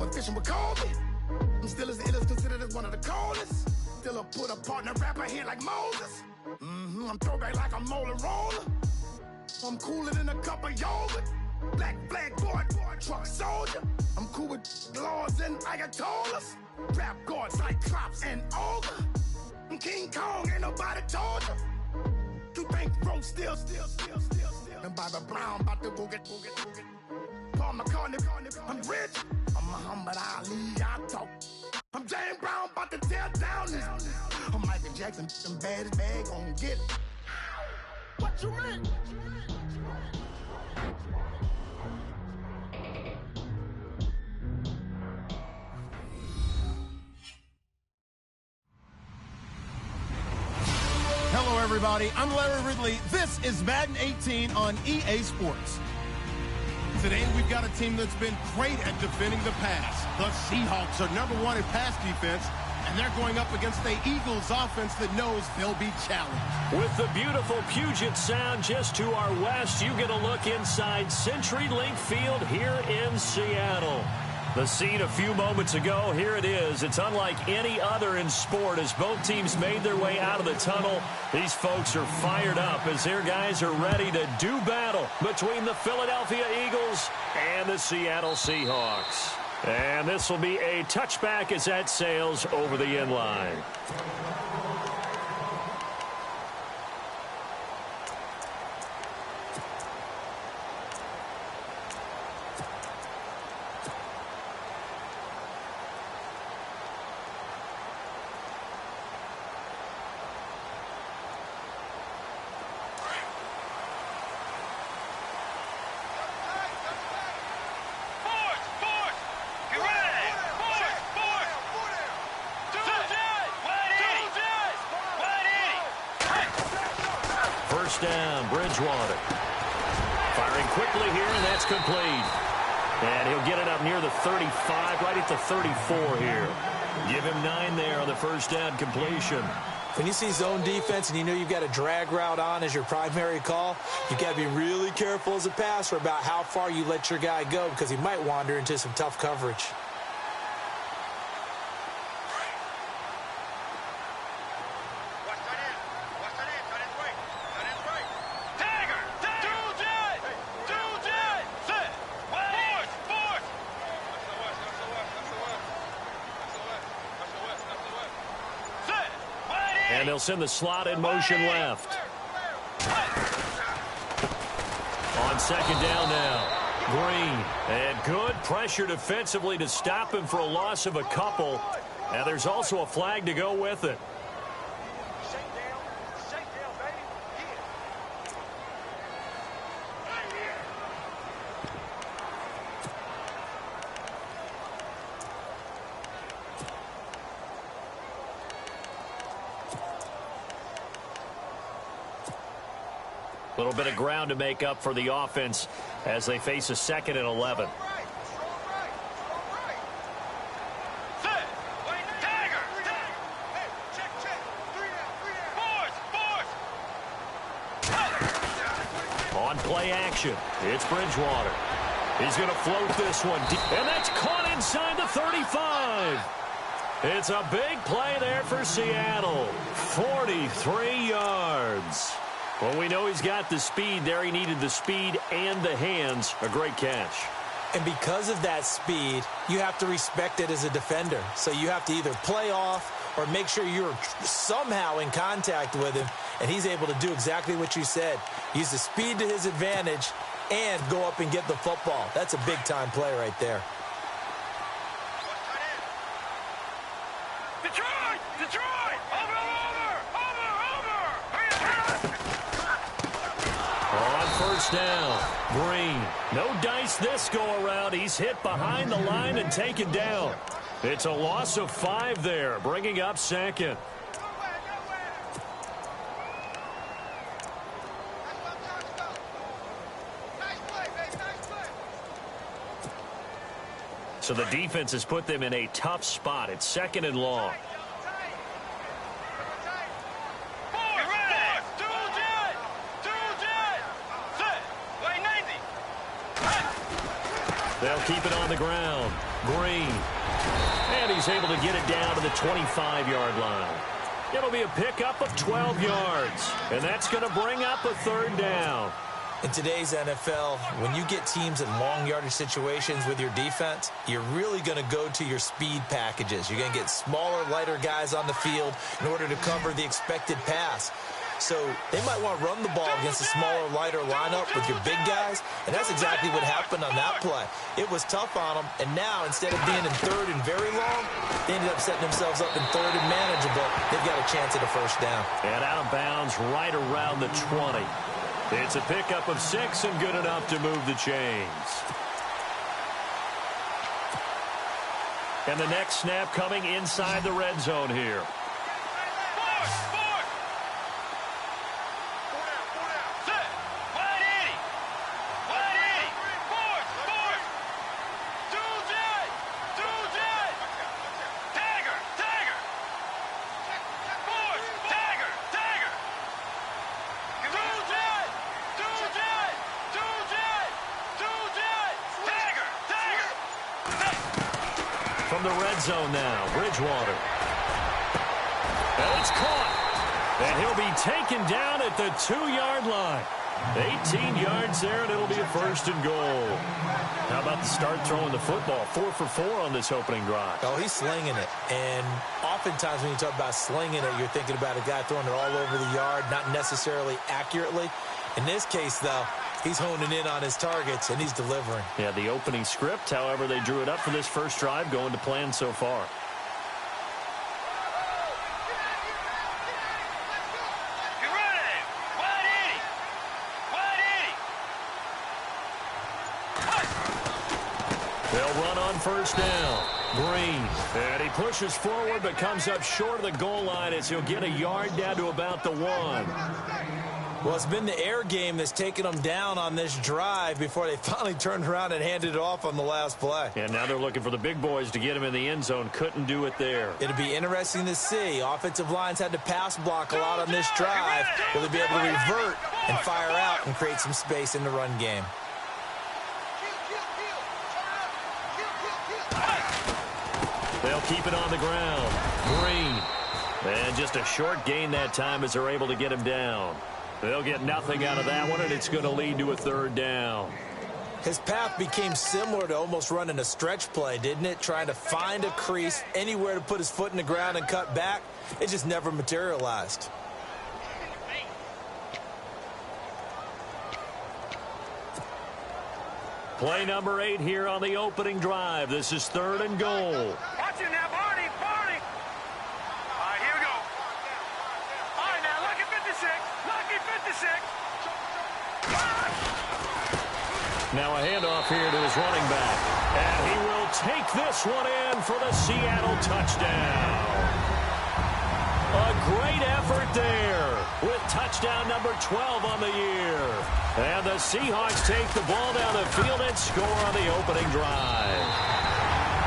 when fishing with Kobe. I'm still as ill as considered as one of the coldest. Still a put a partner rapper here like Moses. I'm throwback like a molar roller. I'm cooler than a cup of yogurt. Black flag boy, truck soldier. I'm cool with laws and ayatollahs. Rap gods like Cyclops and Ogre. I'm King Kong, ain't nobody told you. You think Rome still. And Bobby Brown about to go get. Paul McCartney, I'm rich. I'm Muhammad Ali, I talk. I'm James Brown, about to tear down this. I'm Michael Jackson, some baddest bag gon' get it. What you mean? Hello, everybody. I'm Larry Ridley. This is Madden 18 on EA Sports. Today, we've got a team that's been great at defending the pass. The Seahawks are #1 in pass defense, and they're going up against the Eagles offense that knows they'll be challenged. With the beautiful Puget Sound just to our west, you get a look inside CenturyLink Field here in Seattle. The scene a few moments ago, here it is. It's unlike any other in sport as both teams made their way out of the tunnel. These folks are fired up as their guys are ready to do battle between the Philadelphia Eagles and the Seattle Seahawks. And this will be a touchback as that sails over the end line. Down, Bridgewater. Firing quickly here, and that's complete. And he'll get it up near the 35, right at the 34 here. Give him 9 there on the first down completion. When you see zone defense and you know you've got a drag route on as your primary call, you've got to be really careful as a passer about how far you let your guy go because he might wander into some tough coverage. And they'll send the slot in motion left. On second down now, Green. And good pressure defensively to stop him for a loss of a couple. And there's also a flag to go with it. A little bit of ground to make up for the offense as they face a 2nd and 11. On play action, it's Bridgewater. He's going to float this one deep, and that's caught inside the 35. It's a big play there for Seattle. 43 yards. Well, we know he's got the speed there. He needed the speed and the hands. A great catch. And because of that speed, you have to respect it as a defender. So you have to either play off or make sure you're somehow in contact with him. And he's able to do exactly what you said. Use the speed to his advantage and go up and get the football. That's a big-time play right there. Down. Green. No dice this go-around. He's hit behind the line and taken down. It's a loss of 5 there, bringing up 2nd. So the defense has put them in a tough spot. It's 2nd and long. They'll keep it on the ground. Green. And he's able to get it down to the 25-yard line. It'll be a pickup of 12 yards. And that's going to bring up a third down. In today's NFL, when you get teams in long yardage situations with your defense, you're really going to go to your speed packages. You're going to get smaller, lighter guys on the field in order to cover the expected pass. So they might want to run the ball against a smaller, lighter lineup with your big guys, and that's exactly what happened on that play. It was tough on them, and now instead of being in third and very long, they ended up setting themselves up in third and manageable. They've got a chance at a first down. And out of bounds right around the 20. It's a pickup of 6 and good enough to move the chains. And the next snap coming inside the red zone here. From the red zone now, Bridgewater. And it's caught. And he'll be taken down at the 2-yard line. 18 yards there, and it'll be a first and goal. How about the start throwing the football? 4 for 4 on this opening drive. Oh, he's slinging it. And oftentimes when you talk about slinging it, you're thinking about a guy throwing it all over the yard, not necessarily accurately. In this case, though, he's honing in on his targets, and he's delivering. Yeah, the opening script, however, they drew it up for this first drive, going to plan so far. They'll run on first down. Green. And he pushes forward but comes up short of the goal line as he'll get a yard down to about the 1. Well, it's been the air game that's taken them down on this drive before they finally turned around and handed it off on the last play. And now they're looking for the big boys to get him in the end zone. Couldn't do it there. It'll be interesting to see. Offensive lines had to pass block a lot on this drive. Will they be able to revert and fire out and create some space in the run game? They'll keep it on the ground. Green. And just a short gain that time as they're able to get him down. They'll get nothing out of that one, and it's going to lead to a third down. His path became similar to almost running a stretch play, didn't it? Trying to find a crease, anywhere to put his foot in the ground and cut back. It just never materialized. Play number 8 here on the opening drive. This is 3rd and goal. Watch it now, Barney, Barney. All right, here we go. All right, now, lucky 56. Lucky 56. Now a handoff here to his running back. And he will take this one in for the Seattle touchdown. A great effort there with touchdown number 12 on the year. And the Seahawks take the ball down the field and score on the opening drive.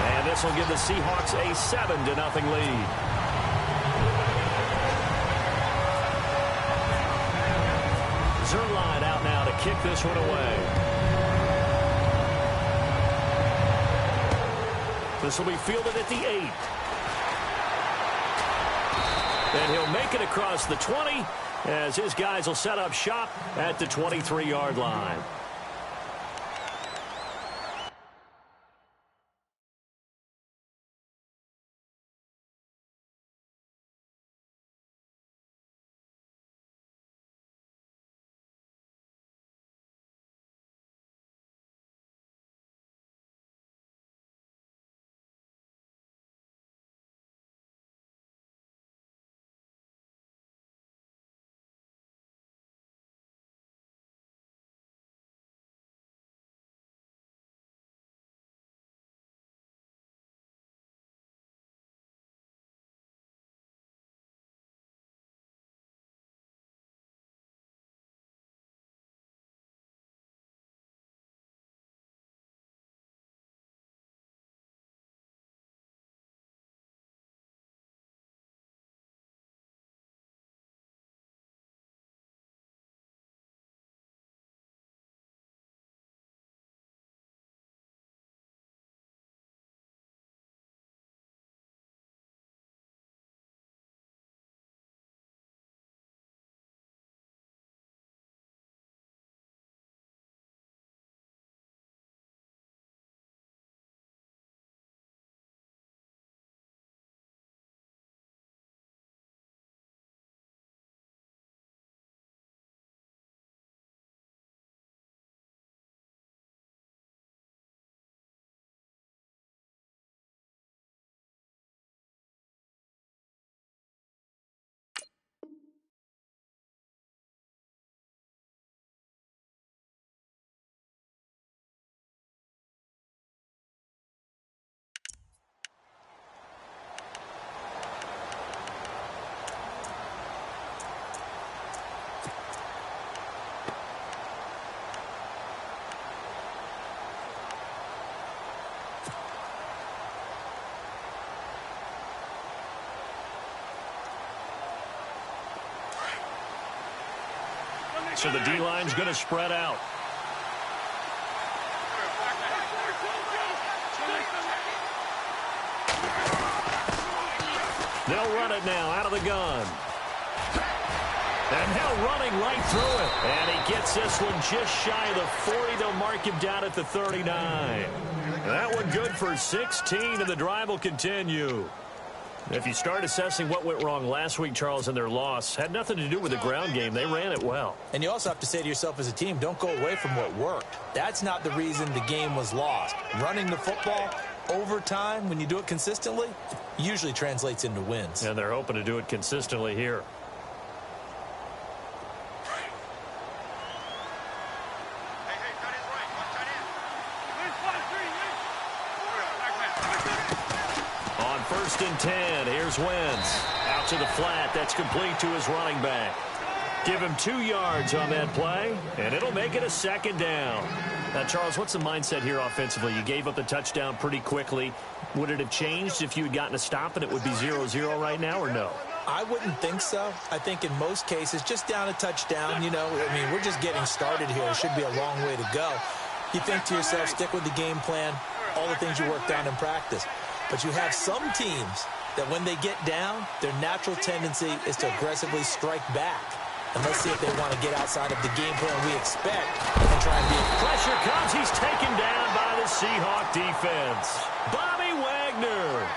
And this will give the Seahawks a 7-0 lead. Zerline out now to kick this one away. This will be fielded at the 8. And he'll make it across the 20 as his guys will set up shop at the 23-yard line. So the D-line's going to spread out. They'll run it now out of the gun. And Hill running right through it. And he gets this one just shy of the 40. They'll mark him down at the 39. That one good for 16, and the drive will continue. If you start assessing what went wrong last week, Charles, in their loss, had nothing to do with the ground game. They ran it well. And you also have to say to yourself as a team, don't go away from what worked. That's not the reason the game was lost. Running the football over time, when you do it consistently, usually translates into wins. And they're hoping to do it consistently here. First and 10. Here's Wentz. Out to the flat. That's complete to his running back. Give him 2 yards on that play, and it'll make it a second down. Now, Charles, what's the mindset here offensively? You gave up the touchdown pretty quickly. Would it have changed if you had gotten a stop and it would be 0-0 right now, or no? I wouldn't think so. I think in most cases, just down a touchdown, you know, I mean, we're just getting started here. It should be a long way to go. You think to yourself, stick with the game plan, all the things you worked on in practice. But you have some teams that when they get down, their natural tendency is to aggressively strike back. And let's see if they want to get outside of the game plan we expect and try and be. Pressure comes. He's taken down by the Seahawk defense. Bobby Wagner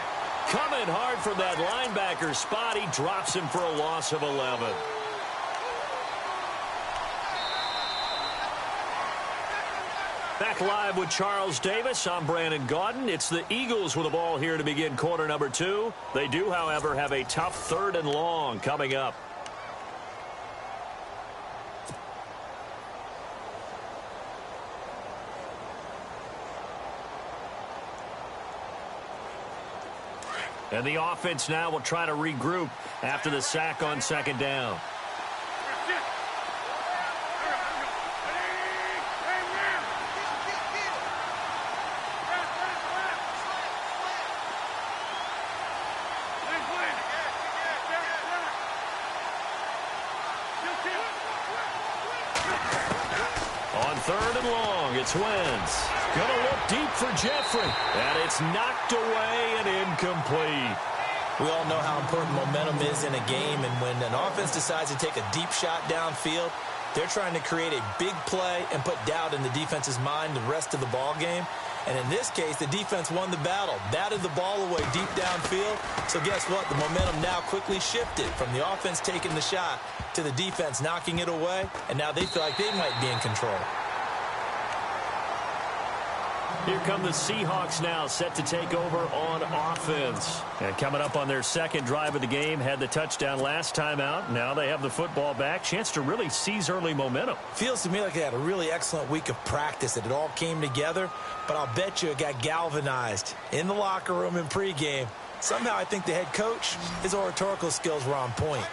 coming hard from that linebacker spot. He drops him for a loss of 11. Back live with Charles Davis. I'm Brandon Gaudin. It's the Eagles with the ball here to begin quarter number 2. They do, however, have a tough 3rd and long coming up. And the offense now will try to regroup after the sack on 2nd down. On 3rd and long, it's Wentz. Going to look deep for Jeffrey. And it's knocked away and incomplete. We all know how important momentum is in a game, and when an offense decides to take a deep shot downfield, they're trying to create a big play and put doubt in the defense's mind the rest of the ball game. And in this case, the defense won the battle, batted the ball away deep downfield. So guess what? The momentum now quickly shifted from the offense taking the shot to the defense knocking it away, and now they feel like they might be in control. Here come the Seahawks now, set to take over on offense. And coming up on their 2nd drive of the game, had the touchdown last time out. Now they have the football back. Chance to really seize early momentum. Feels to me like they had a really excellent week of practice, that it all came together. But I'll bet you it got galvanized in the locker room in pregame. Somehow I think the head coach, his oratorical skills were on point.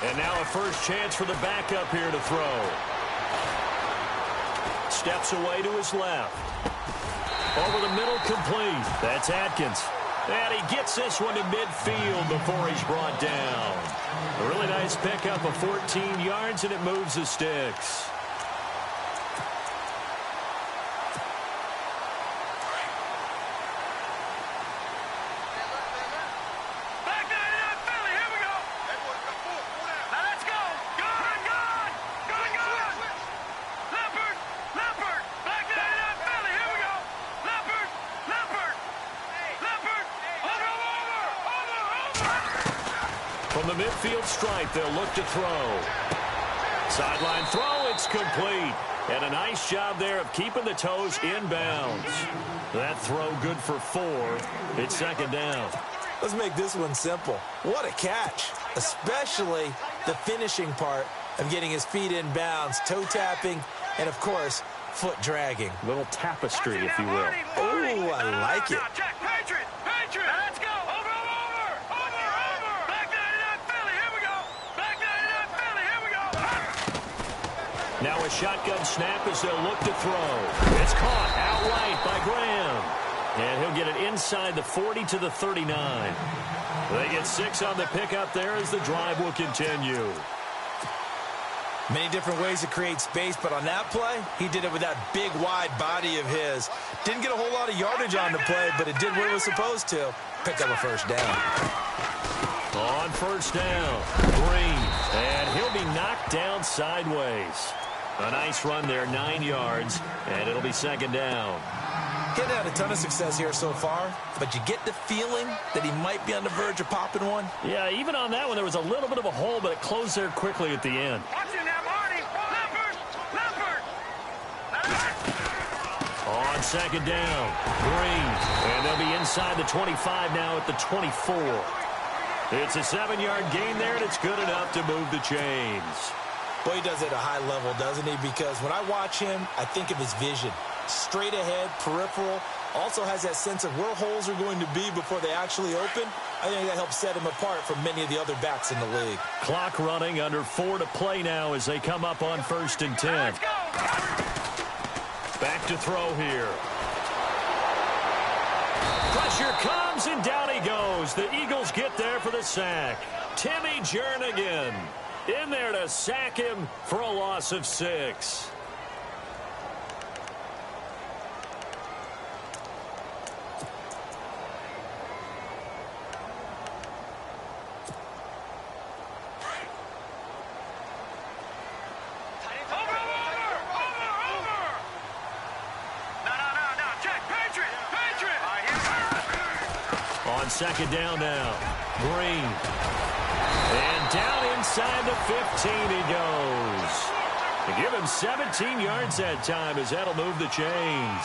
And now a first chance for the backup here to throw. Steps away to his left. Over the middle, complete. That's Atkins. And he gets this one to midfield before he's brought down. A really nice pickup of 14 yards, and it moves the sticks. From the midfield stripe, they'll look to throw. Sideline throw, it's complete. And a nice job there of keeping the toes inbounds. That throw good for 4. It's 2nd down. Let's make this one simple. What a catch, especially the finishing part of getting his feet in bounds, toe tapping, and, of course, foot dragging. A little tapestry, if you will. Oh, I like it. Let's go. Over. Back 99 Philly. Here we go. Back 99 Philly. Here we go. Now a shotgun snap as they'll look to throw. It's caught outright by Graham. And he'll get it inside the 40 to the 39. They get 6 on the pickup there as the drive will continue. Many different ways to create space, but on that play, he did it with that big, wide body of his. Didn't get a whole lot of yardage on the play, but it did what it was supposed to. Picked up a first down. On first down, Green, and he'll be knocked down sideways. A nice run there, 9 yards, and it'll be second down. He hadn't had a ton of success here so far, but you get the feeling that he might be on the verge of popping one. Yeah, even on that one, there was a little bit of a hole, but it closed there quickly at the end. Watching that, Marty. Leopard. On second down, Green, and they'll be inside the 25 now at the 24. It's a 7-yard gain there, and it's good enough to move the chains. Boy, he does it at a high level, doesn't he? Because when I watch him, I think of his vision. Straight ahead, peripheral, also has that sense of where holes are going to be before they actually open. I think that helps set him apart from many of the other backs in the league. Clock running, under 4 to play now as they come up on 1st and 10. Let's go. Back to throw here. Pressure comes, and down he goes. The Eagles get there for the sack. Timmy Jernigan in there to sack him for a loss of 6. Second down now. Green. And down inside the 15 he goes. They give him 17 yards that time as that'll move the chains.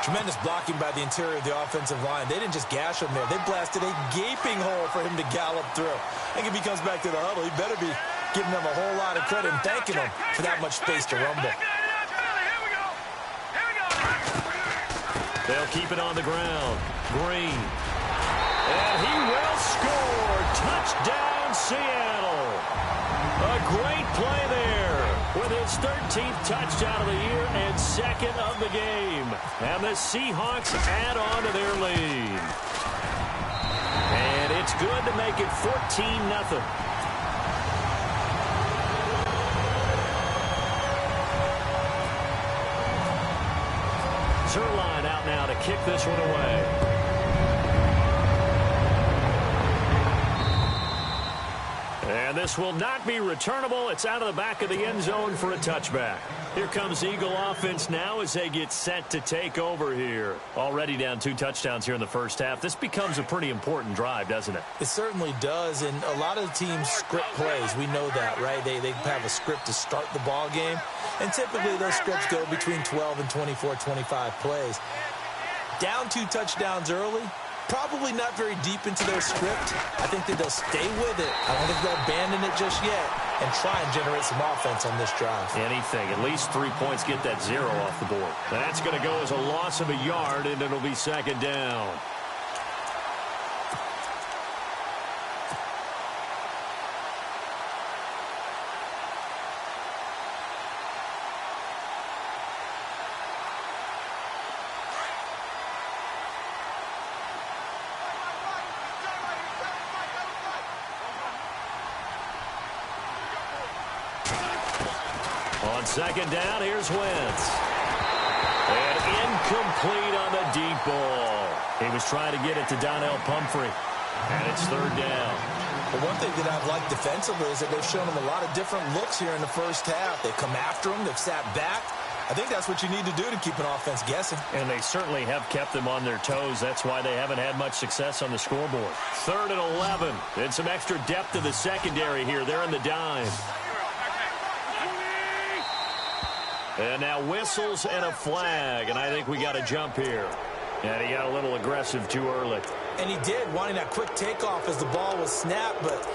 Tremendous blocking by the interior of the offensive line. They didn't just gash him there. They blasted a gaping hole for him to gallop through. I think if he comes back to the huddle, he better be giving them a whole lot of credit and thanking them for that much space to rumble. They'll keep it on the ground. Green. And he will score. Touchdown, Seattle. A great play there with his 13th touchdown of the year and 2nd of the game. And the Seahawks add on to their lead. And it's good to make it 14-0. Zerline out now to kick this one away. And this will not be returnable. It's out of the back of the end zone for a touchback. Here comes Eagle offense now as they get set to take over here. Already down 2 touchdowns here in the first half. This becomes a pretty important drive, doesn't it? It certainly does, and a lot of the teams script plays. We know that, right? They have a script to start the ball game, and typically those scripts go between 12 and 24, 25 plays. Down 2 touchdowns early. Probably not very deep into their script. I think that they'll stay with it. I don't think they'll abandon it just yet and try and generate some offense on this drive. Anything. At least 3 points, get that 0 off the board. That's going to go as a loss of a yard, and it'll be second down. Second down, here's Wentz. And incomplete on the deep ball. He was trying to get it to Donnell Pumphrey. And it's 3rd down. But one thing that I've liked defensively is that they've shown him a lot of different looks here in the first half. They've come after him. They've sat back. I think that's what you need to do to keep an offense guessing. And they certainly have kept them on their toes. That's why they haven't had much success on the scoreboard. 3rd and 11. And some extra depth to the secondary here. They're in the dime. And now whistles and a flag, and I think we got a jump here. And he got a little aggressive too early. And he did, wanting that quick takeoff as the ball was snapped, but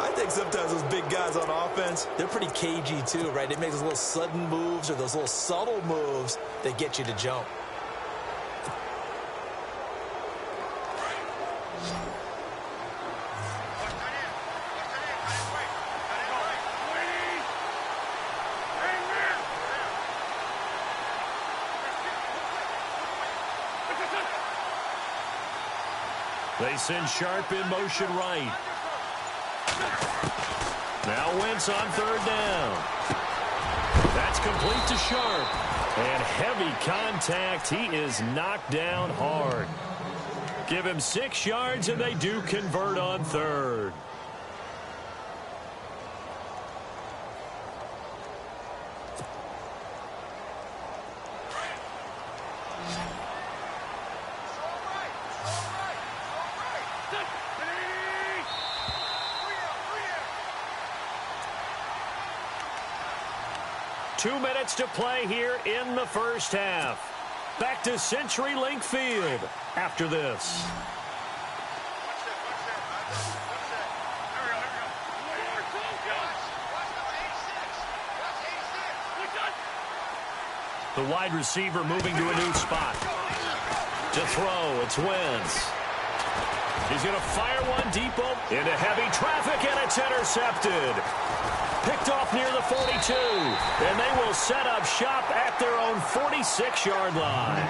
I think sometimes those big guys on offense, they're pretty cagey too, right? They make those little sudden moves or those little subtle moves that get you to jump. They send Sharp in motion right. Now Wentz on third down. That's complete to Sharp. And heavy contact. He is knocked down hard. Give him 6 yards, and they do convert on third. Two minutes to play here in the first half. Back to CenturyLink Field after this. The wide receiver moving to a new spot. To throw, it's Wentz. He's going to fire one deep into heavy traffic, and it's intercepted. Picked off near the 42, and they will set up shop at their own 46-yard line.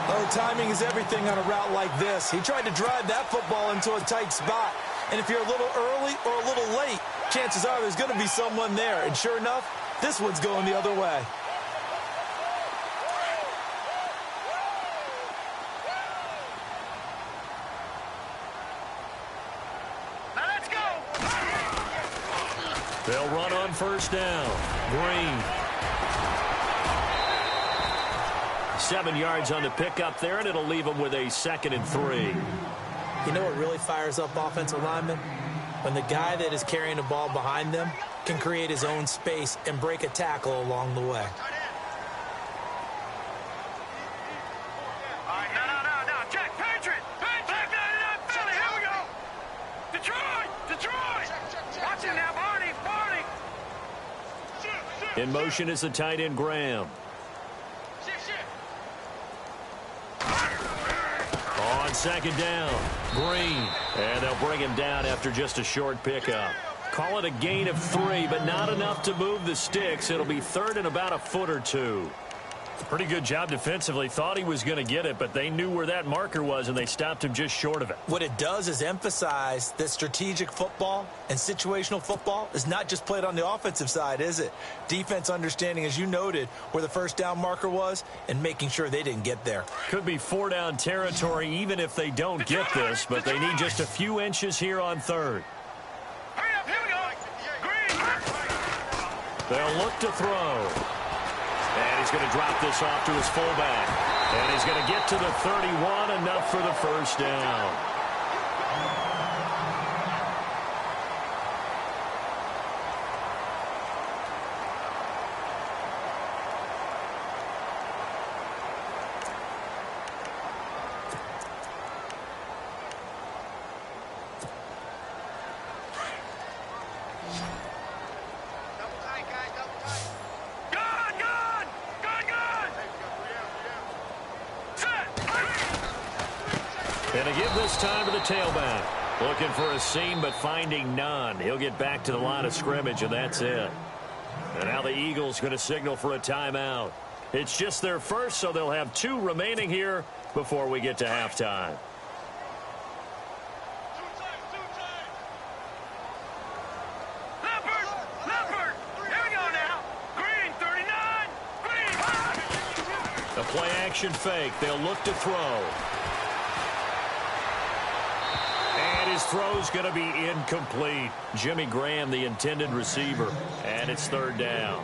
Oh, timing is everything on a route like this. He tried to drive that football into a tight spot. And if you're a little early or a little late, chances are there's going to be someone there. And sure enough, this one's going the other way. They'll run on first down. Green. 7 yards on the pickup there, and it'll leave them with a 2nd and 3. You know what really fires up offensive linemen? When the guy that is carrying the ball behind them can create his own space and break a tackle along the way. In motion is the tight end, Graham. On second down, Green. And they'll bring him down after just a short pickup. Call it a gain of 3, but not enough to move the sticks. It'll be 3rd and about a foot or 2. Pretty good job defensively. Thought he was going to get it, but they knew where that marker was, and they stopped him just short of it. What it does is emphasize that strategic football and situational football is not just played on the offensive side, is it? Defense understanding, as you noted, where the first down marker was and making sure they didn't get there. Could be 4-down territory even if they don't get this, but they need just a few inches here on third. Hurry up, here we go. Green. They'll look to throw. And he's going to drop this off to his fullback. And he's going to get to the 31, enough for the first down. And to give this time to the tailback. Looking for a seam, but finding none. He'll get back to the line of scrimmage, and that's it. And now the Eagles going to signal for a timeout. It's just their first, so they'll have 2 remaining here before we get to halftime. Leopard, here we go now. Green, 39. Green. A play action fake. They'll look to throw. His throw's going to be incomplete. Jimmy Graham, the intended receiver, and it's 3rd down.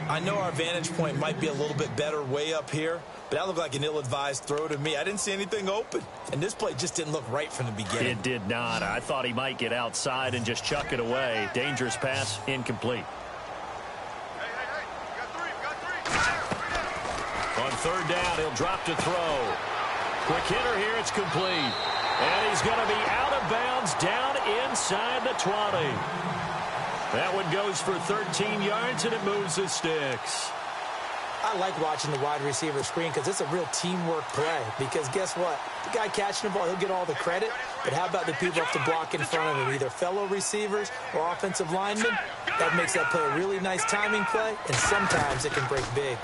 I know our vantage point might be a little bit better way up here, but that looked like an ill-advised throw to me. I didn't see anything open, and this play just didn't look right from the beginning. It did not. I thought he might get outside and just chuck it away. Dangerous pass, incomplete. On 3rd down, he'll drop to throw. Quick hitter here, it's complete. And he's going to be out of bounds down inside the 20. That one goes for 13 yards, and it moves the sticks. I like watching the wide receiver screen because it's a real teamwork play. Because guess what? The guy catching the ball, he'll get all the credit. But how about the people have to block in front of him, either fellow receivers or offensive linemen? That makes that play a really nice timing play, and sometimes it can break big.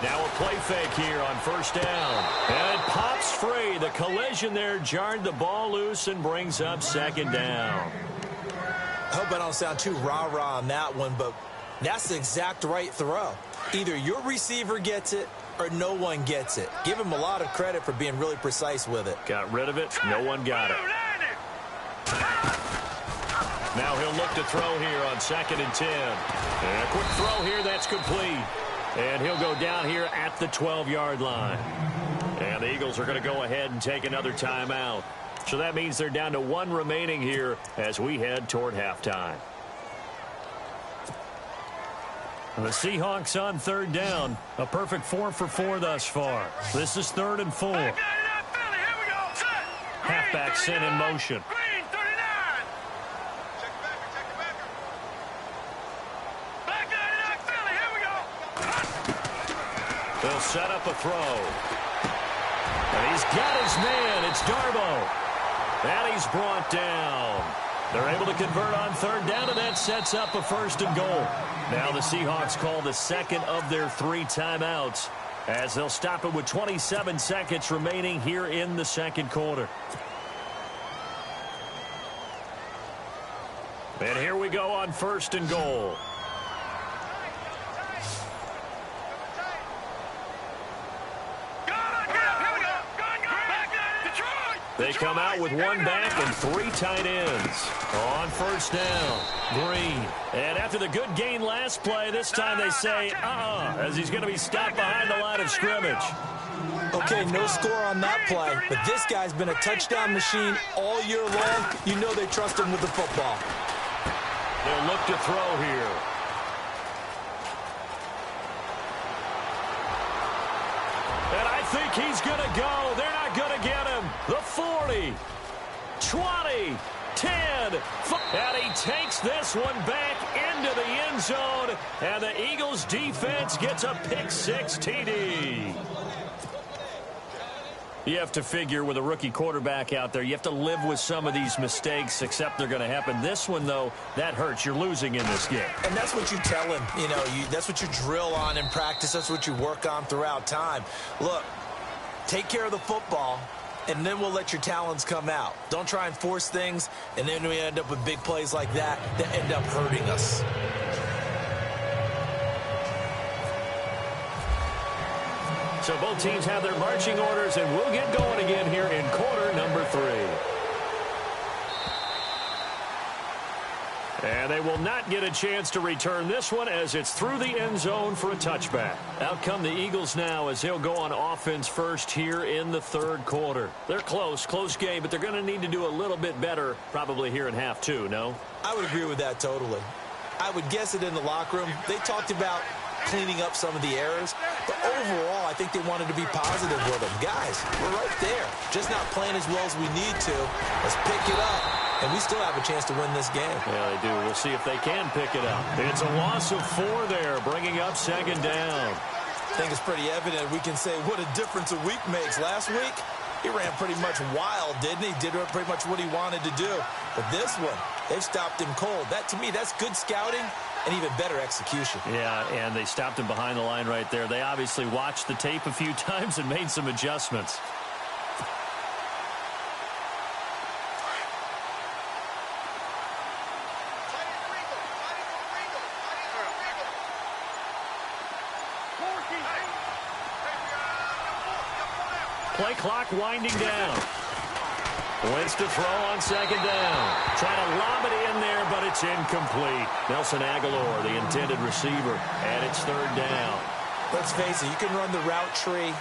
Now a play fake here on first down. And it pops free. The collision there jarred the ball loose and brings up second down. I hope I don't sound too rah-rah on that one, but that's the exact right throw. Either your receiver gets it or no one gets it. Give him a lot of credit for being really precise with it. Got rid of it. No one got it. Now he'll look to throw here on 2nd and 10. And a quick throw here. That's complete. And he'll go down here at the 12-yard line. And the Eagles are going to go ahead and take another timeout. So that means they're down to 1 remaining here as we head toward halftime. The Seahawks on 3rd down. A perfect 4 for 4 thus far. This is 3rd and 4. Halfback sent in motion. They'll set up a throw. And he's got his man. It's Darbo. And he's brought down. They're able to convert on 3rd down, and that sets up a 1st and goal. Now the Seahawks call the second of their 3 timeouts as they'll stop it with 27 seconds remaining here in the 2nd quarter. And here we go on 1st and goal. They come out with 1 back and 3 tight ends. On 1st down, Green. And after the good gain last play, this time they say, as he's going to be stopped behind the line of scrimmage. Okay, no score on that play, but this guy's been a touchdown machine all year long. You know they trust him with the football. They'll look to throw here. And I think he's going to go. They're not going to get him. The 40, 20, 10, and he takes this one back into the end zone, and the Eagles defense gets a pick-6 TD. You have to figure with a rookie quarterback out there, you have to live with some of these mistakes, except they're going to happen. This one, though, that hurts. You're losing in this game. And that's what you tell him. You know, that's what you drill on in practice. That's what you work on throughout time. Look, take care of the football, and then we'll let your talents come out. Don't try and force things, and then we end up with big plays like that end up hurting us. So both teams have their marching orders, and we'll get going again here in quarter number 3. And they will not get a chance to return this one as it's through the end zone for a touchback. Out come the Eagles now as they'll go on offense first here in the 3rd quarter. They're close game, but they're going to need to do a little bit better probably here in half 2, no? I would agree with that totally. I would guess it in the locker room. They talked about cleaning up some of the errors, but overall, I think they wanted to be positive with them. Guys, we're right there. Just not playing as well as we need to. Let's pick it up, and we still have a chance to win this game. Yeah, they do. We'll see if they can pick it up. It's a loss of 4 there, bringing up 2nd down. I think it's pretty evident. We can say what a difference a week makes. Last week, he ran pretty much wild, didn't he? Did pretty much what he wanted to do. But this one, they've stopped him cold. That, to me, that's good scouting and even better execution. Yeah, and they stopped him behind the line right there. They obviously watched the tape a few times and made some adjustments. Play clock winding down. Wentz to throw on 2nd down. Trying to lob it in there, but it's incomplete. Nelson Aguilar, the intended receiver, and it's 3rd down. Let's face it, you can run the route tree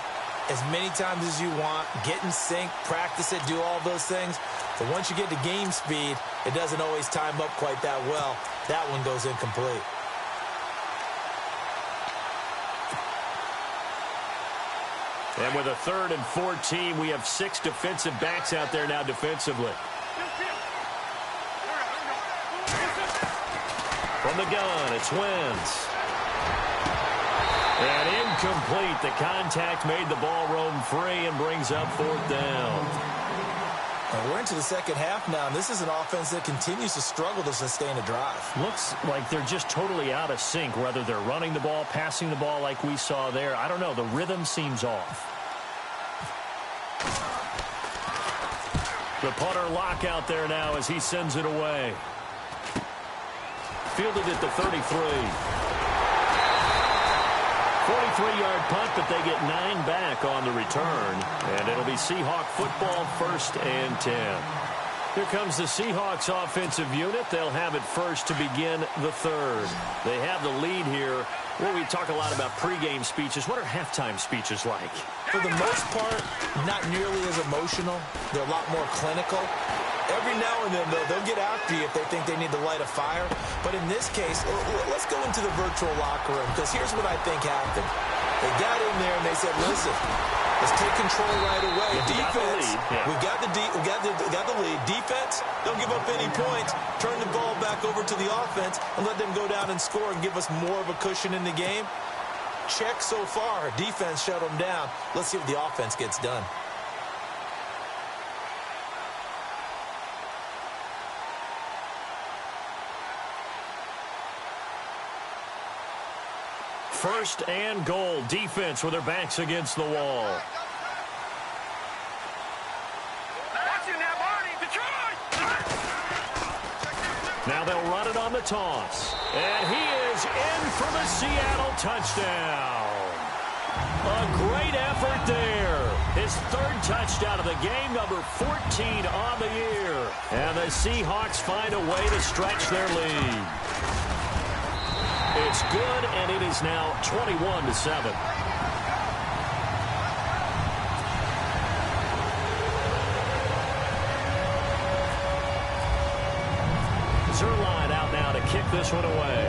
as many times as you want, get in sync, practice it, do all those things. But once you get to game speed, it doesn't always time up quite that well. That one goes incomplete. And with a 3rd and 14, we have 6 defensive backs out there now defensively. From the gun, it's Wentz. And incomplete. The contact made the ball roam free and brings up 4th down. And we're into the second half now, and this is an offense that continues to struggle to sustain a drive. Looks like they're just totally out of sync, whether they're running the ball, passing the ball like we saw there. I don't know. The rhythm seems off. The punter lock out there now as he sends it away. Fielded at the 33. 43-yard punt, but they get 9 back on the return. And it'll be Seahawk football, 1st and 10. Here comes the Seahawks offensive unit. They'll have it first to begin the 3rd. They have the lead here. Well, we talk a lot about pregame speeches. What are halftime speeches like? For the most part, not nearly as emotional. They're a lot more clinical. Every now and then, though, they'll get after you if they think they need to light a fire. But in this case, let's go into the virtual locker room, because here's what I think happened. They got in there and they said, listen, let's take control right away. Defense, we've got the lead. Defense, don't give up any points. Turn the ball back over to the offense and let them go down and score and give us more of a cushion in the game. Check so far. Defense shut them down. Let's see what the offense gets done. First and goal. Defense with their backs against the wall. Now they'll run it on the toss. And he is in for the Seattle touchdown. A great effort there. His 3rd touchdown of the game, number 14 on the year. And the Seahawks find a way to stretch their lead. It's good, and it is now 21-7. Zerline out now to kick this one away.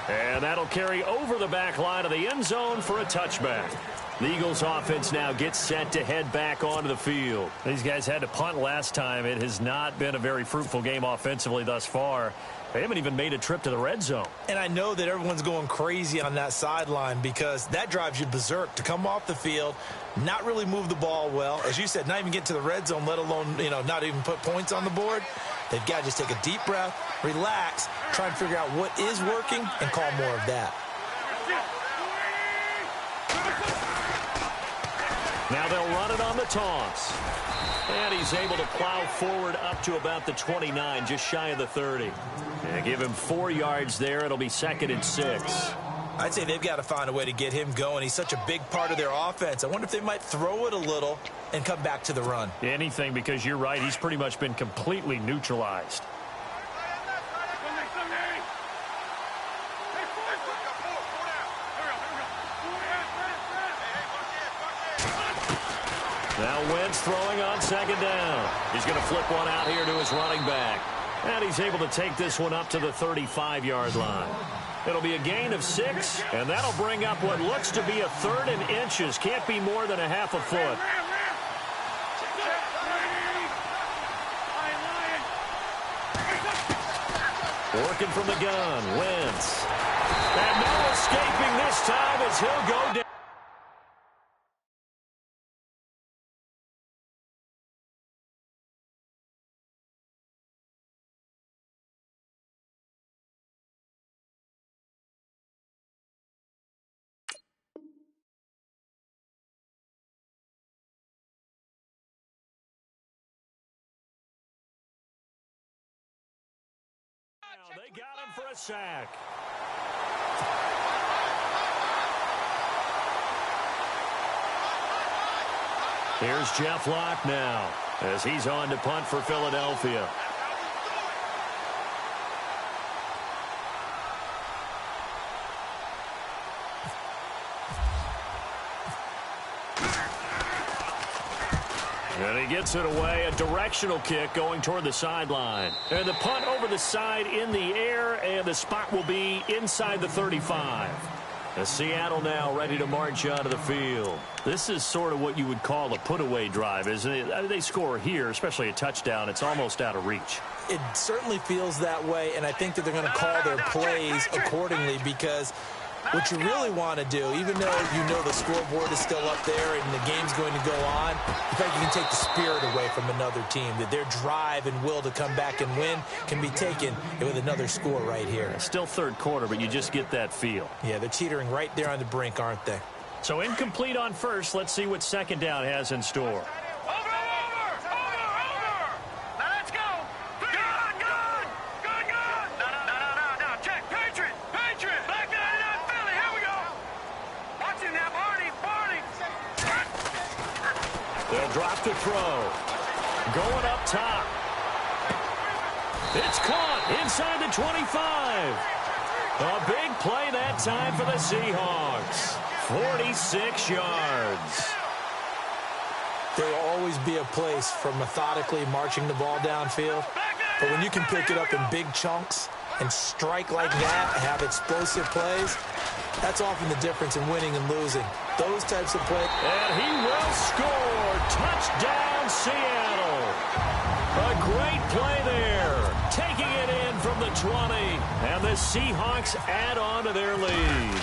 And that'll carry over the back line of the end zone for a touchback. The Eagles offense now gets set to head back onto the field. These guys had to punt last time. It has not been a very fruitful game offensively thus far. They haven't even made a trip to the red zone. And I know that everyone's going crazy on that sideline because that drives you berserk to come off the field, not really move the ball well. As you said, not even get to the red zone, let alone, not even put points on the board. They've got to just take a deep breath, relax, try and figure out what is working, and call more of that. Now they'll run it on the toss. And he's able to plow forward up to about the 29, just shy of the 30. And give him 4 yards there. It'll be 2nd and 6. I'd say they've got to find a way to get him going. He's such a big part of their offense. I wonder if they might throw it a little and come back to the run. Anything, because you're right. He's pretty much been completely neutralized. Now Wentz throwing on 2nd down. He's going to flip one out here to his running back. And he's able to take this one up to the 35-yard line. It'll be a gain of 6, and that'll bring up what looks to be a 3rd and inches. Can't be more than a half a foot. Working from the gun, Wentz. And no escaping this time as he'll go down. They got him for a sack. Here's Jeff Locke now as he's on to punt for Philadelphia. And he gets it away, a directional kick going toward the sideline. And the punt over the side in the air, and the spot will be inside the 35. As Seattle now ready to march out of the field. This is sort of what you would call a put-away drive, isn't it? They score here, especially a touchdown. It's almost out of reach. It certainly feels that way, and I think that they're going to call their plays accordingly because What you really want to do, even though you know the scoreboard is still up there and the game's going to go on, in fact, you can take the spirit away from another team, that their drive and will to come back and win can be taken with another score right here. Still third quarter, but you just get that feel. Yeah, they're teetering right there on the brink, aren't they? So incomplete on first. Let's see what second down has in store. They'll drop to throw. Going up top. It's caught inside the 25. A big play that time for the Seahawks. 46 yards. There will always be a place for methodically marching the ball downfield. But when you can pick it up in big chunks and strike like that, have explosive plays, that's often the difference in winning and losing. Those types of plays. And he will score. Touchdown, Seattle. A great play there. Taking it in from the 20. And the Seahawks add on to their lead.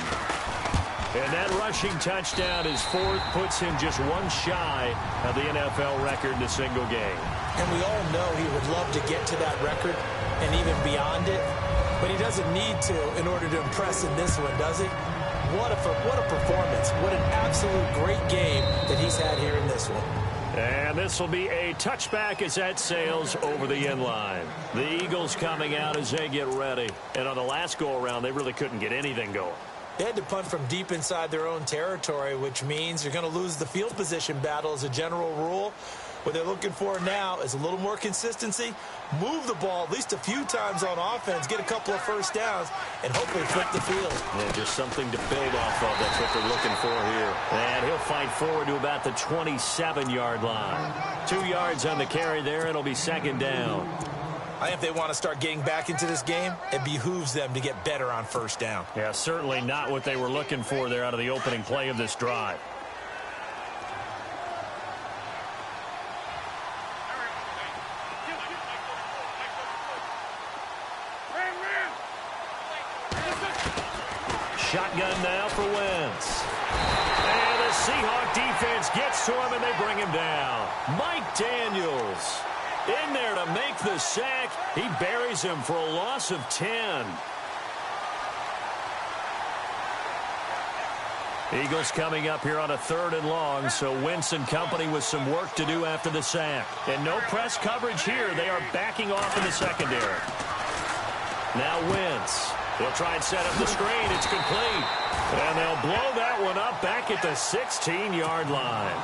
And that rushing touchdown is fourth, puts him just one shy of the NFL record in a single game. And we all know he would love to get to that record and even beyond it. But he doesn't need to in order to impress in this one, does he? What a performance. What an absolute great game that he's had here in this one. And this will be a touchback as that sails over the end line. The Eagles coming out as they get ready. And on the last go-around, they really couldn't get anything going. They had to punt from deep inside their own territory, which means you're going to lose the field position battle as a general rule. What they're looking for now is a little more consistency, move the ball at least a few times on offense, get a couple of first downs, and hopefully flip the field. Yeah, just something to build off of. That's what they're looking for here. And he'll fight forward to about the 27-yard line. 2 yards on the carry there. It'll be second down. I think if they want to start getting back into this game, it behooves them to get better on first down. Yeah, certainly not what they were looking for there out of the opening play of this drive. Shotgun now for Wentz. And the Seahawk defense gets to him, and they bring him down. Mike Daniels in there to make the sack. He buries him for a loss of 10. Eagles coming up here on a 3rd and long, so Wentz and company with some work to do after the sack. And no press coverage here. They are backing off in the secondary. Now Wentz. They'll try and set up the screen. It's complete. And they'll blow that one up back at the 16-yard line.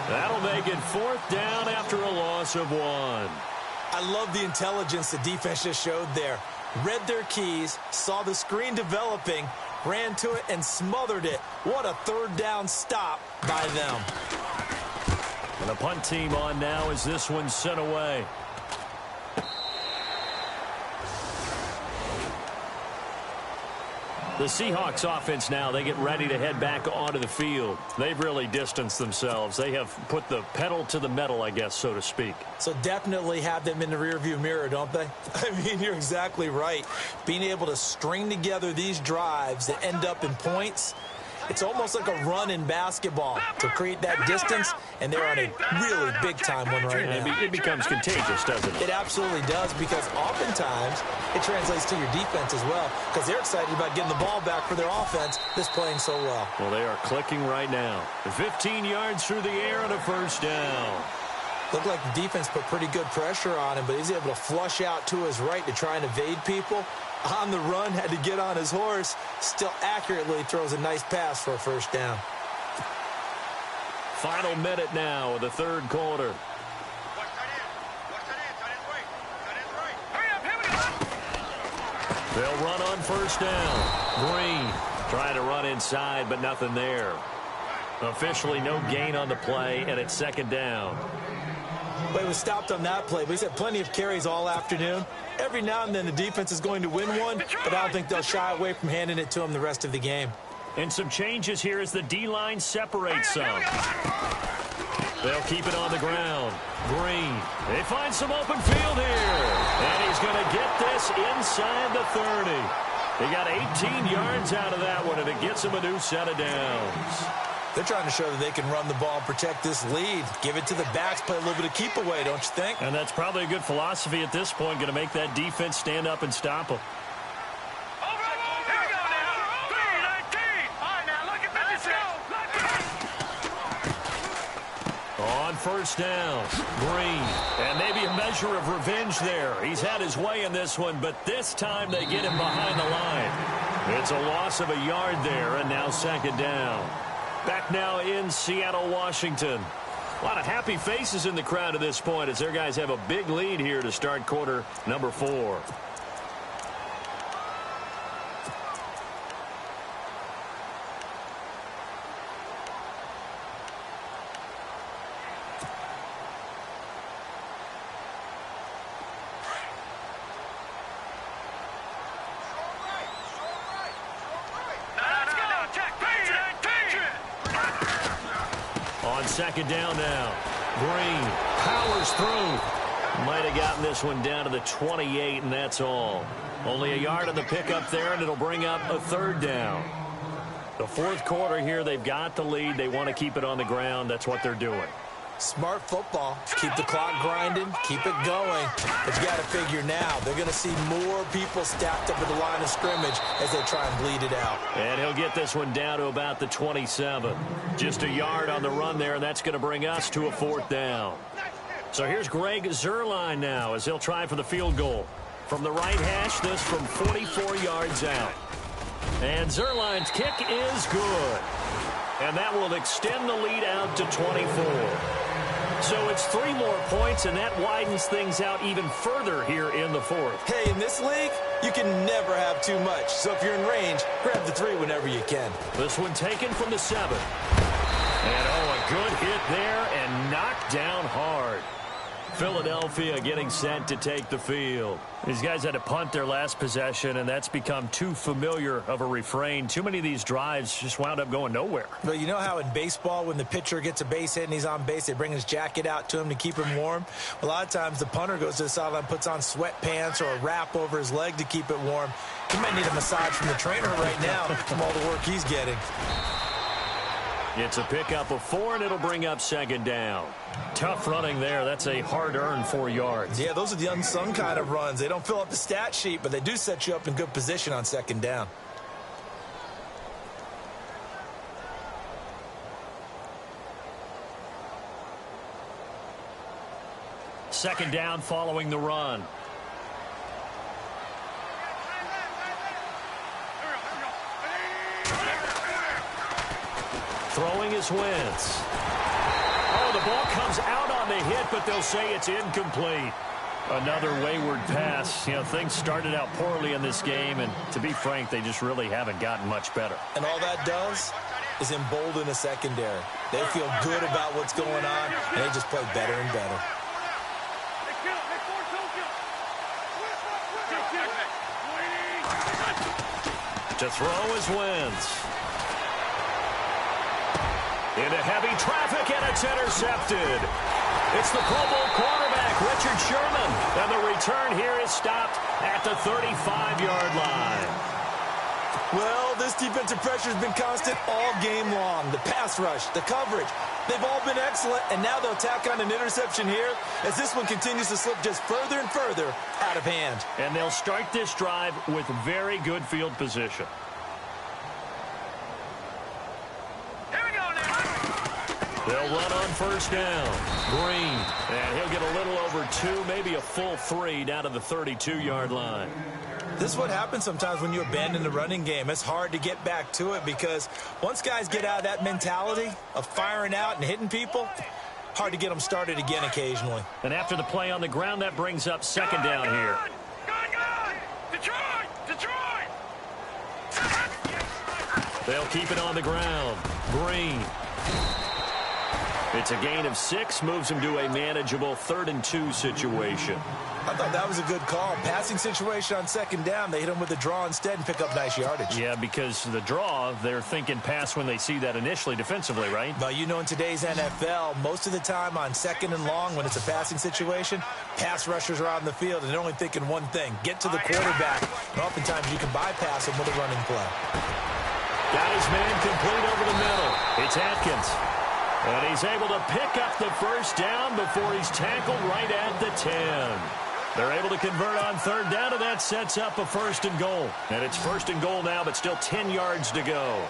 That'll make it 4th down after a loss of 1. I love the intelligence the defense just showed there. Read their keys, saw the screen developing, ran to it, and smothered it. What a 3rd down stop by them. And the punt team on now as this one's sent away. The Seahawks offense now, they get ready to head back onto the field. They've really distanced themselves. They have put the pedal to the metal, I guess, so to speak. So definitely have them in the rearview mirror, don't they? I mean, you're exactly right. Being able to string together these drives that end up in points, it's almost like a run in basketball to create that distance, and they're on a really big-time one right now. It becomes contagious, doesn't it? It absolutely does, because oftentimes it translates to your defense as well, because they're excited about getting the ball back for their offense that's playing so well. Well, they are clicking right now. 15 yards through the air and a 1st down. Looked like the defense put pretty good pressure on him, but he's able to flush out to his right to try and evade people. On the run, had to get on his horse, still accurately throws a nice pass for a 1st down. Final minute now of the 3rd quarter. They'll run on 1st down. Green trying to run inside, but nothing there. Officially no gain on the play, and it's 2nd down. Well, he was stopped on that play, but he's had plenty of carries all afternoon. Every now and then the defense is going to win one, but I don't think they'll shy away from handing it to him the rest of the game. And some changes here as the D-line separates some. They'll keep it on the ground. Green. They find some open field here. And he's going to get this inside the 30. He got 18 yards out of that one, and it gets him a new set of downs. They're trying to show that they can run the ball and protect this lead. Give it to the backs, play a little bit of keep away, don't you think? And that's probably a good philosophy at this point, going to make that defense stand up and stop them. On first down, Green. And maybe a measure of revenge there. He's had his way in this one, but this time they get him behind the line. It's a loss of a yard there, and now second down. Back now in Seattle, Washington. A lot of happy faces in the crowd at this point as their guys have a big lead here to start quarter number 4. Second down now. Green powers through. Might have gotten this one down to the 28, and that's all. Only a yard on the pickup there, and it'll bring up a third down. The fourth quarter here, they've got the lead. They want to keep it on the ground. That's what they're doing. Smart football. Keep the clock grinding. Keep it going. But you got to figure now, they're going to see more people stacked up at the line of scrimmage as they try and bleed it out. And he'll get this one down to about the 27. Just a yard on the run there, and that's going to bring us to a fourth down. So here's Greg Zuerlein now as he'll try for the field goal. From the right hash, this from 44 yards out. And Zuerlein's kick is good. And that will extend the lead out to 24. So it's 3 more points, and that widens things out even further here in the fourth. Hey, in this league, you can never have too much. So if you're in range, grab the 3 whenever you can. This one taken from the 7. And, a good hit there and knocked down hard. Philadelphia getting set to take the field. These guys had to punt their last possession, and that's become too familiar of a refrain. Too many of these drives just wound up going nowhere. But you know how in baseball, when the pitcher gets a base hit and he's on base, they bring his jacket out to him to keep him warm? A lot of times the punter goes to the sideline, puts on sweatpants or a wrap over his leg to keep it warm. He might need a massage from the trainer right now from all the work he's getting. It's a pickup of 4, and it'll bring up second down. Tough running there. That's a hard-earned 4 yards. Yeah, those are the unsung kind of runs. They don't fill up the stat sheet, but they do set you up in good position on second down. Second down following the run. Throwing is Wentz. Oh, the ball comes out on the hit, but they'll say it's incomplete. Another wayward pass. You know, things started out poorly in this game, and to be frank, they just really haven't gotten much better. And all that does is embolden the secondary. They feel good about what's going on, and they just play better and better. To throw is Wentz. Into heavy traffic, and it's intercepted. It's the Pro Bowl quarterback, Richard Sherman. And the return here is stopped at the 35-yard line. Well, this defensive pressure has been constant all game long. The pass rush, the coverage, they've all been excellent, and now they'll tack on an interception here as this one continues to slip just further and further out of hand. And they'll start this drive with very good field position. They'll run on first down. Green. And he'll get a little over 2, maybe a full 3 down to the 32-yard line. This is what happens sometimes when you abandon the running game. It's hard to get back to it because once guys get out of that mentality of firing out and hitting people, hard to get them started again occasionally. And after the play on the ground, that brings up second down here. Detroit! They'll keep it on the ground. Green. It's a gain of 6, moves him to a manageable 3rd and 2 situation. I thought that was a good call. Passing situation on 2nd down. They hit him with the draw instead and pick up nice yardage. Yeah, because the draw, they're thinking pass when they see that initially defensively, right? But you know, in today's NFL, most of the time on 2nd and long, when it's a passing situation, pass rushers are out in the field and they're only thinking one thing, get to the quarterback. And oftentimes you can bypass him with a running play. Got his man complete over the middle. It's Atkins. And he's able to pick up the 1st down before he's tackled right at the 10. They're able to convert on 3rd down, and that sets up a 1st and goal. And it's 1st and goal now, but still 10 yards to go.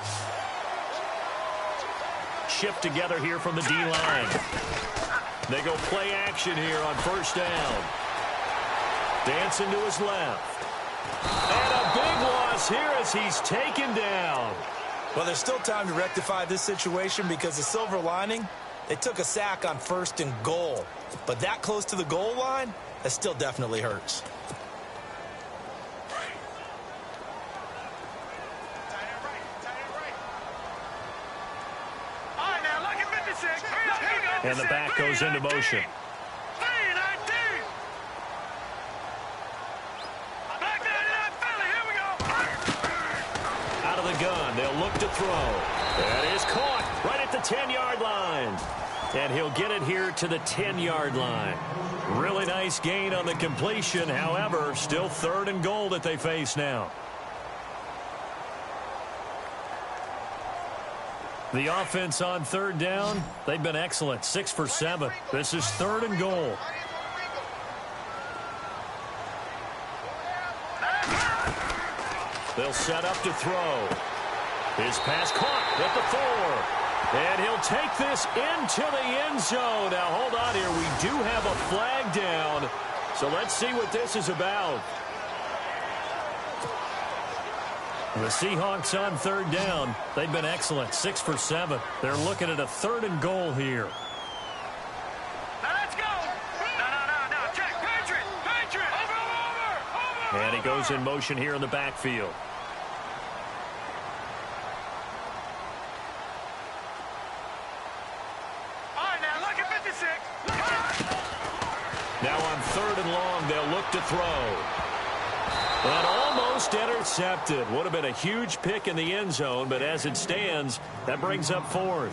Shift together here from the D-line. They go play action here on 1st down. Dancing to his left. And a big loss here as he's taken down. Well, there's still time to rectify this situation because the silver lining, they took a sack on 1st and goal. But that close to the goal line, that still definitely hurts. All right, now, look at 56. And the back goes into motion. Out of the gun, they'll look to throw. That is caught right at the 10-yard line. And he'll get it here to the 10-yard line. Really nice gain on the completion. However, still 3rd and goal that they face now. The offense on 3rd down, they've been excellent. 6 for 7. This is 3rd and goal. They'll set up to throw. His pass caught at the 4. And he'll take this into the end zone. Now, hold on here. We do have a flag down. So let's see what this is about. The Seahawks on 3rd down. They've been excellent. 6 for 7. They're looking at a 3rd and goal here. Now let's go. No. Check. Patriot. Over. And he goes in motion here in the backfield. Now on 3rd and long, they'll look to throw. And almost intercepted. Would have been a huge pick in the end zone, but as it stands, that brings up 4th.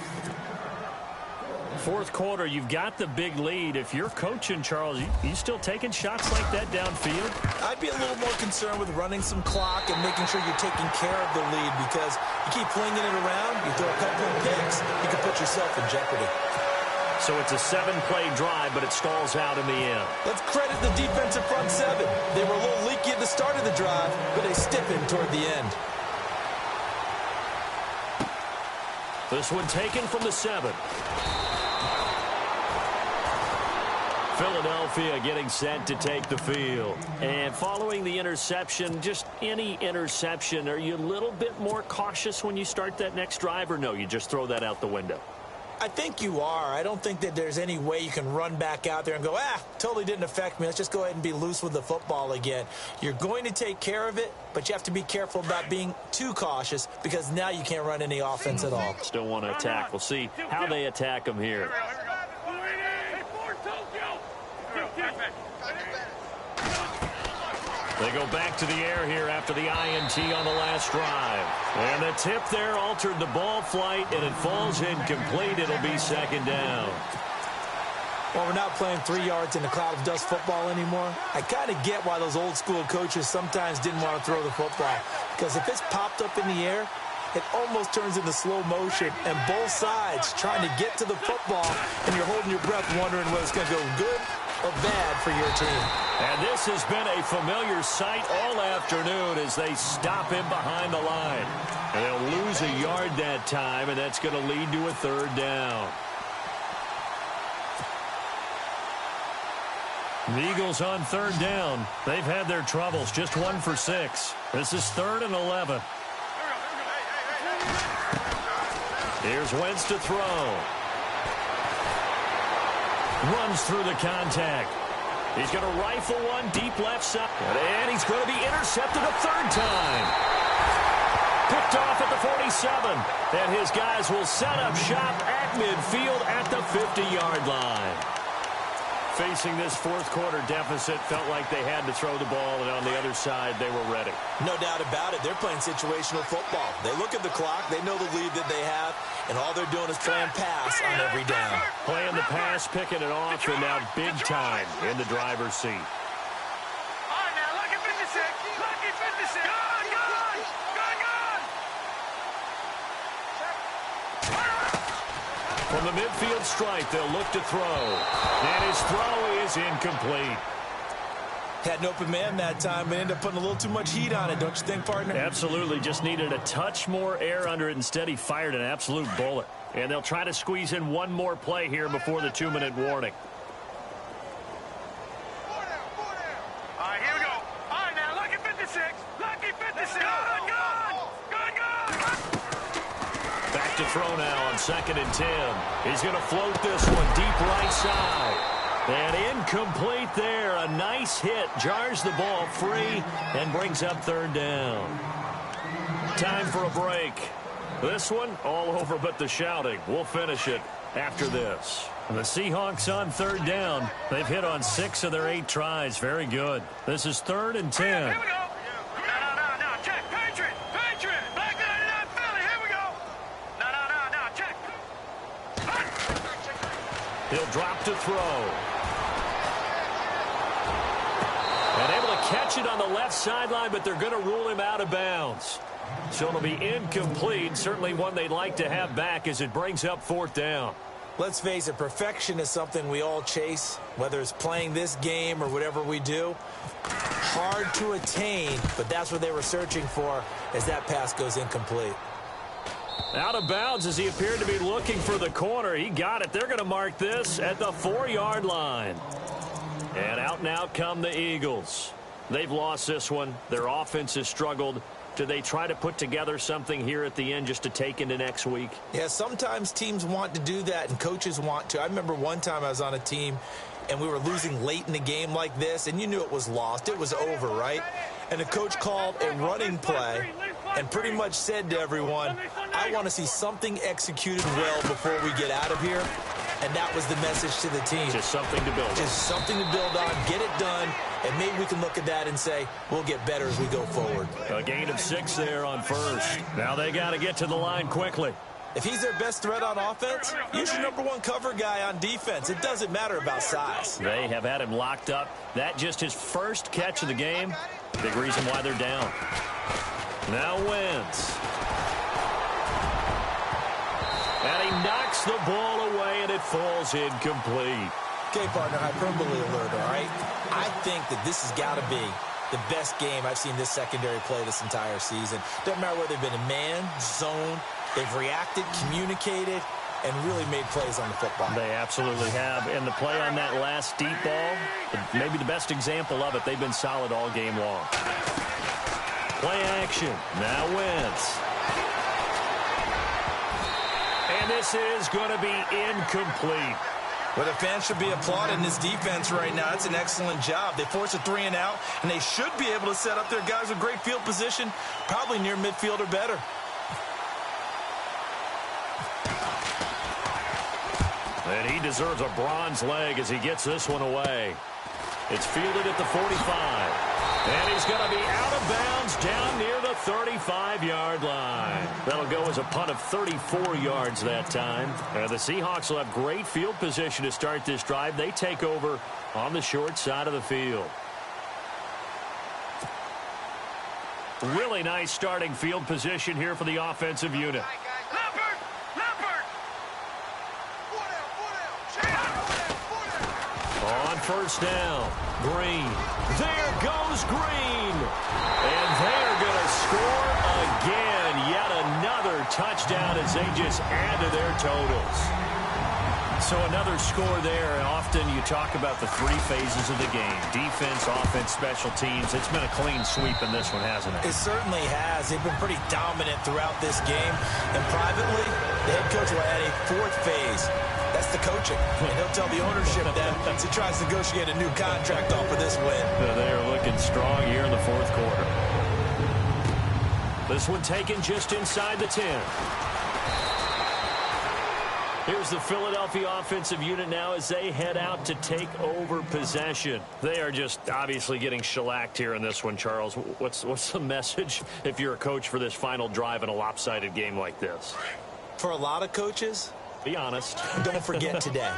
4th quarter, you've got the big lead. If you're coaching, Charles, you still taking shots like that downfield? I'd be a little more concerned with running some clock and making sure you're taking care of the lead because you keep flinging it around, you throw a couple of picks, you can put yourself in jeopardy. So it's a 7-play drive, but it stalls out in the end. Let's credit the defensive front 7. They were a little leaky at the start of the drive, but they stiffened toward the end. This one taken from the 7. Philadelphia getting set to take the field. And following the interception, just any interception, are you a little bit more cautious when you start that next drive, or no, you just throw that out the window? I think you are. I don't think that there's any way you can run back out there and go, totally didn't affect me. Let's just go ahead and be loose with the football again. You're going to take care of it, but you have to be careful about being too cautious because now you can't run any offense at all. Still want to attack. We'll see how they attack them here. They go back to the air here after the INT on the last drive. And the tip there altered the ball flight, and it falls incomplete. It'll be 2nd down. Well, we're not playing 3 yards in a cloud of dust football anymore. I kind of get why those old school coaches sometimes didn't want to throw the football. Because if it's popped up in the air, it almost turns into slow motion. And both sides trying to get to the football, and you're holding your breath wondering whether it's going to go good or bad for your team. And this has been a familiar sight all afternoon as they stop him behind the line. And they'll lose a yard that time, and that's going to lead to a 3rd down. The Eagles on 3rd down. They've had their troubles, just 1 for 6. This is 3rd and 11. Here's Wentz to throw. Runs through the contact. He's going to rifle one deep left side. And he's going to be intercepted a 3rd time. Picked off at the 47. And his guys will set up shop at midfield at the 50-yard line. Facing this fourth quarter deficit, felt like they had to throw the ball, and on the other side, they were ready. No doubt about it. They're playing situational football. They look at the clock. They know the lead that they have, and all they're doing is playing pass on every down. Playing the pass, picking it off, and now big time in the driver's seat. All right, now, lucky 56. Lucky 56. Gone, gone. Gone, gone. From the midfield stripe, they'll look to throw. And his throw is incomplete. Had an open man that time, but ended up putting a little too much heat on it, don't you think, partner? Absolutely. Just needed a touch more air under it. Instead, he fired an absolute bullet. And they'll try to squeeze in one more play here before the 2-minute warning. All right, here we go. All right, now, lucky 56. Lucky 56. Gone, gone. Gone, gone. Back to throw now on 2nd and 10. He's going to float this one deep right side. And incomplete there. A nice hit. Jars the ball free and brings up 3rd down. Time for a break. This one all over but the shouting. We'll finish it after this. The Seahawks on 3rd down. They've hit on 6 of their 8 tries. Very good. This is 3rd and 10. Here we go. No, check. Patriot. Back 99 Philly. Here we go. No, check. He'll drop to throw. And able to catch it on the left sideline, but they're going to rule him out of bounds. So it'll be incomplete. Certainly one they'd like to have back as it brings up 4th down. Let's face it, perfection is something we all chase, whether it's playing this game or whatever we do. Hard to attain, but that's what they were searching for as that pass goes incomplete. Out of bounds as he appeared to be looking for the corner. He got it. They're going to mark this at the 4-yard line. And out and out come the Eagles. They've lost this one. Their offense has struggled. Do they try to put together something here at the end just to take into next week? Yeah, sometimes teams want to do that and coaches want to. I remember one time I was on a team and we were losing late in the game like this, and you knew it was lost. It was over, right? And the coach called a running play and pretty much said to everyone, I want to see something executed well before we get out of here. And that was the message to the team. Just something to build on. Just something to build on, get it done, and maybe we can look at that and say, we'll get better as we go forward. A gain of 6 there on 1st. Now they got to get to the line quickly. If he's their best threat on offense, use your #1 cover guy on defense. It doesn't matter about size. They have had him locked up. That just his first catch of the game. Big reason why they're down. Now Wentz. And he knocks the ball away, and it falls incomplete. Okay, partner, hyperbole alert, all right? I think that this has got to be the best game I've seen this secondary play this entire season. Doesn't matter whether they've been in man, zone, they've reacted, communicated, and really made plays on the football. They absolutely have. And the play on that last deep ball, maybe the best example of it, they've been solid all game long. Play action. Now Wentz. And this is going to be incomplete. Well, the fans should be applauding this defense right now. It's an excellent job. They force a 3 and out, and they should be able to set up their guys with great field position, probably near midfield or better. And he deserves a bronze leg as he gets this one away. It's fielded at the 45. And he's going to be out of bounds down near the 35-yard line. That'll go as a punt of 34 yards that time. And the Seahawks will have great field position to start this drive. They take over on the short side of the field. Really nice starting field position here for the offensive unit. On 1st down, Green. There goes Green. And they're going to score again. Yet another touchdown as they just add to their totals. So another score there. Often you talk about the 3 phases of the game. Defense, offense, special teams. It's been a clean sweep in this one, hasn't it? It certainly has. They've been pretty dominant throughout this game. And privately, the head coach will add a 4th phase. That's the coaching. And he'll tell the ownership that as he tries to negotiate a new contract off of this win. They are looking strong here in the 4th quarter. This one taken just inside the 10. Here's the Philadelphia offensive unit now as they head out to take over possession. They are just obviously getting shellacked here in this one, Charles. What's the message if you're a coach for this final drive in a lopsided game like this? For a lot of coaches, be honest. Don't forget today.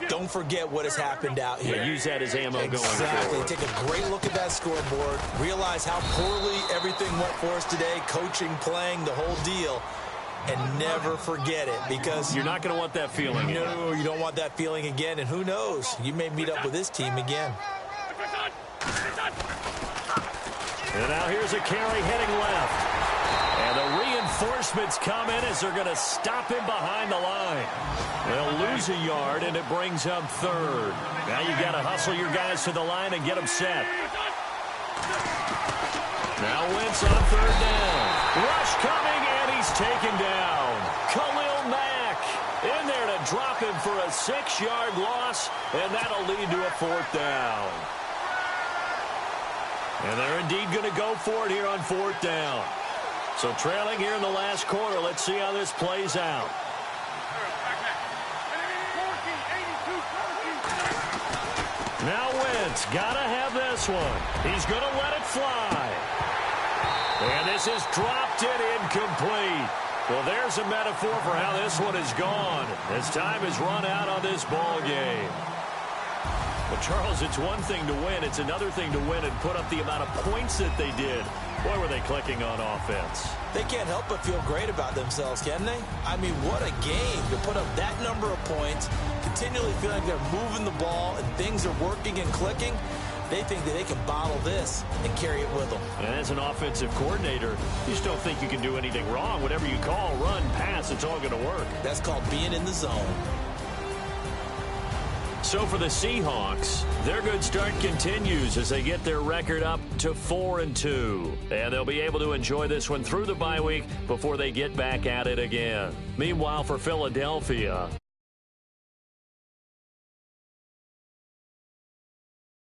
Don't forget what has happened out here. Yeah, use that as ammo going forward. Exactly. Take a great look at that scoreboard. Realize how poorly everything went for us today. Coaching, playing, the whole deal. And never forget it, because you're not going to want that feeling again. No, you don't want that feeling again. And who knows? You may meet up with this team again. And now here's a carry heading left. And the reinforcements come in as they're going to stop him behind the line. They'll lose a yard, and it brings up third. Now you got to hustle your guys to the line and get them set. Now Wentz on third down. Rush coming, and he's taken down. Khalil Mack in there to drop him for a 6-yard loss, and that'll lead to a 4th down. And they're indeed going to go for it here on 4th down. So trailing here in the last quarter. Let's see how this plays out. Now Wentz got to have this one. He's going to let it fly. And this is dropped it incomplete. Well, there's a metaphor for how this one is gone as time has run out on this ball game. Well, Charles, it's one thing to win. It's another thing to win and put up the amount of points that they did. Boy, were they clicking on offense. They can't help but feel great about themselves, can they? I mean, what a game to put up that number of points, continually feeling like they're moving the ball and things are working and clicking. They think that they can bottle this and carry it with them. And as an offensive coordinator, you just don't think you can do anything wrong. Whatever you call, run, pass, it's all going to work. That's called being in the zone. So for the Seahawks, their good start continues as they get their record up to 4-2. And they'll be able to enjoy this one through the bye week before they get back at it again. Meanwhile, for Philadelphia,